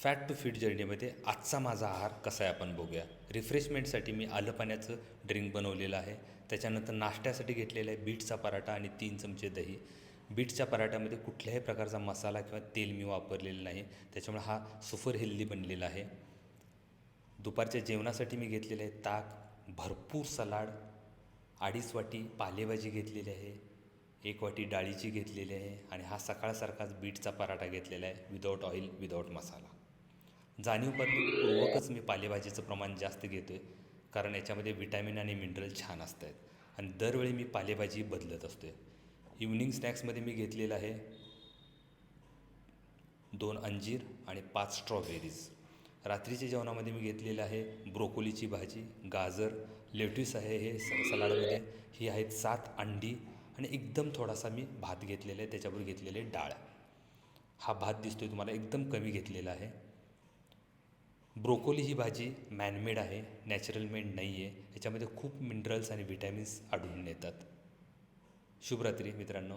Fat to fit जर्नीमध्ये आजचा माझा आहार कसा आहे आपण बघूया. रिफ्रेशमेंटसाठी मी आलं पाण्याचं ड्रिंक बनवलेलं आहे. त्याच्यानंतर नाश्त्यासाठी घेतलेलं आहे बीटचा पराठा आणि 3 चमचे दही. बीटच्या पराठ्यामध्ये कुठल्याही प्रकारचा मसाला किंवा तेल मी वापरलेलं नाही, त्याच्यामुळे हा सुपर हेल्दी बनलेला आहे. दुपारच्या जेवणासाठी मी घेतलेलं आहे ताक, भरपूर सलाड, 2.5 वाटी पालेभाजी घेतलेली आहे, 1 वाटी डाळीची घेतलेली आहे आणि हा सकाळसारखाच बीटचा पराठा घेतलेला आहे विदाऊट ऑइल, विदाऊट मसाला. जाणीवपूर्वकच मी पालेभाजीचं प्रमाण जास्त घेतो आहे, कारण याच्यामध्ये विटॅमिन आणि मिनरल छान असत आहेत आणि दरवेळी मी पालेभाजी बदलत असतो आहे. इव्हनिंग स्नॅक्समध्ये मी घेतलेलं आहे 2 अंजीर आणि 5 स्ट्रॉबेरीज. रात्रीच्या जेवणामध्ये मी घेतलेलं आहे ब्रोकोलीची भाजी, गाजर, लेट्यूस आहे हे सलाडमध्ये, ही आहेत 7 अंडी आणि एकदम थोडासा मी भात घेतलेला आहे, त्याच्यावर घेतलेले डाळ. हा भात दिसतोय तुम्हाला एकदम कमी घेतलेला आहे. ब्रोकोली ही भाजी मॅनमेड आहे, नॅचरल मेड नाही आहे. याच्यामध्ये खूप मिनरल्स आणि विटॅमिन्स आढळून येतात. शुभरात्री मित्रांनो.